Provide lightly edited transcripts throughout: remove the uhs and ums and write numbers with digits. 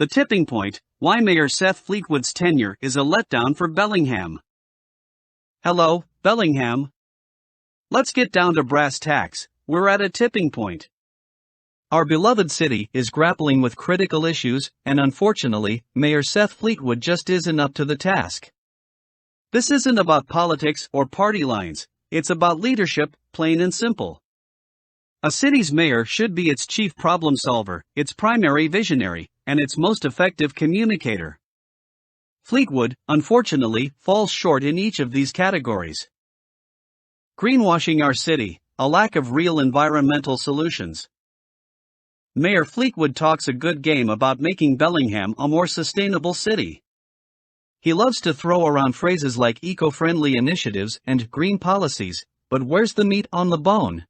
The tipping point: why Mayor Seth Fleetwood's tenure is a letdown for Bellingham. Hello, Bellingham. Let's get down to brass tacks. We're at a tipping point. Our beloved city is grappling with critical issues, and unfortunately, Mayor Seth Fleetwood just isn't up to the task. This isn't about politics or party lines, it's about leadership, plain and simple. A city's mayor should be its chief problem solver, its primary visionary, and its most effective communicator. Fleetwood, unfortunately, falls short in each of these categories. Greenwashing our city, a lack of real environmental solutions. Mayor Fleetwood talks a good game about making Bellingham a more sustainable city. He loves to throw around phrases like eco-friendly initiatives and green policies, but where's the meat on the bone?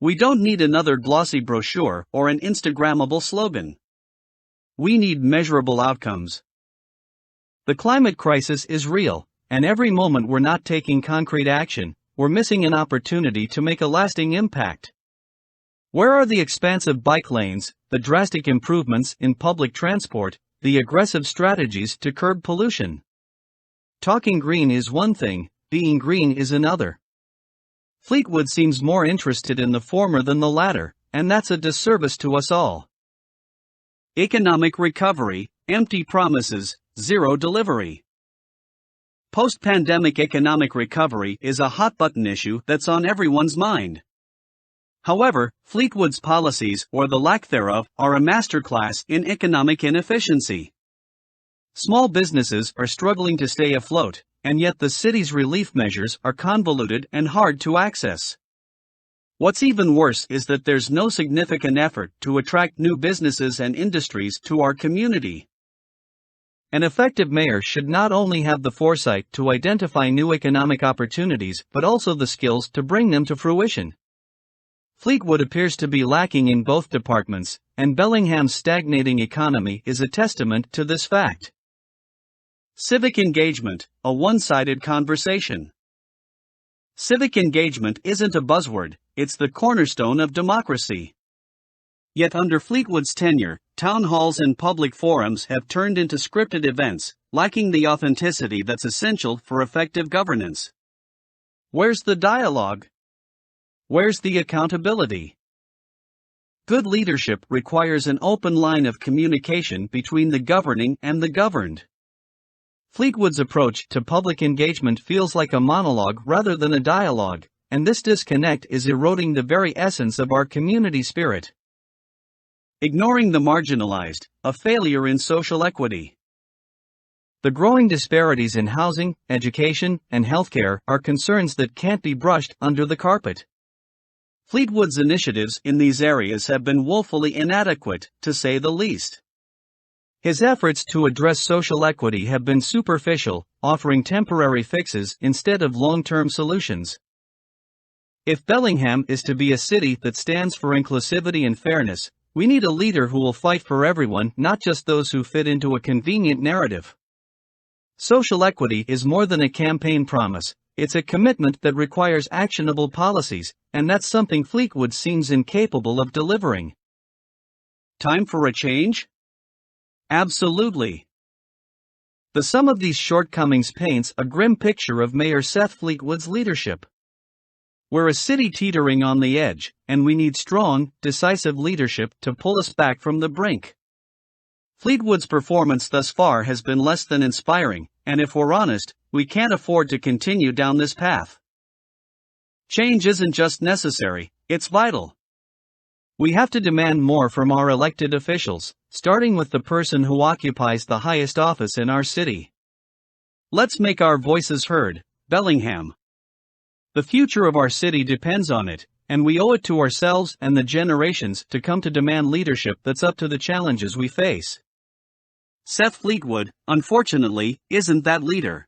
We don't need another glossy brochure or an Instagrammable slogan. We need measurable outcomes. The climate crisis is real, and every moment we're not taking concrete action, we're missing an opportunity to make a lasting impact. Where are the expansive bike lanes, the drastic improvements in public transport, the aggressive strategies to curb pollution? Talking green is one thing, being green is another. Fleetwood seems more interested in the former than the latter, and that's a disservice to us all. Economic recovery, empty promises, zero delivery. Post-pandemic economic recovery is a hot-button issue that's on everyone's mind. However, Fleetwood's policies, or the lack thereof, are a masterclass in economic inefficiency. Small businesses are struggling to stay afloat, and yet the city's relief measures are convoluted and hard to access. What's even worse is that there's no significant effort to attract new businesses and industries to our community. An effective mayor should not only have the foresight to identify new economic opportunities but also the skills to bring them to fruition. Fleetwood appears to be lacking in both departments, and Bellingham's stagnating economy is a testament to this fact. Civic engagement, a one-sided conversation. Civic engagement isn't a buzzword, it's the cornerstone of democracy. Yet under Fleetwood's tenure, town halls and public forums have turned into scripted events, lacking the authenticity that's essential for effective governance. Where's the dialogue? Where's the accountability? Good leadership requires an open line of communication between the governing and the governed. Fleetwood's approach to public engagement feels like a monologue rather than a dialogue, and this disconnect is eroding the very essence of our community spirit. Ignoring the marginalized, a failure in social equity. The growing disparities in housing, education, and healthcare are concerns that can't be brushed under the carpet. Fleetwood's initiatives in these areas have been woefully inadequate, to say the least. His efforts to address social equity have been superficial, offering temporary fixes instead of long-term solutions. If Bellingham is to be a city that stands for inclusivity and fairness, we need a leader who will fight for everyone, not just those who fit into a convenient narrative. Social equity is more than a campaign promise, it's a commitment that requires actionable policies, and that's something Fleetwood seems incapable of delivering. Time for a change? Absolutely. The sum of these shortcomings paints a grim picture of Mayor Seth Fleetwood's leadership. We're a city teetering on the edge, and we need strong, decisive leadership to pull us back from the brink. Fleetwood's performance thus far has been less than inspiring, and if we're honest, we can't afford to continue down this path. Change isn't just necessary, it's vital. We have to demand more from our elected officials, starting with the person who occupies the highest office in our city. Let's make our voices heard, Bellingham. The future of our city depends on it, and we owe it to ourselves and the generations to come to demand leadership that's up to the challenges we face. Seth Fleetwood, unfortunately, isn't that leader.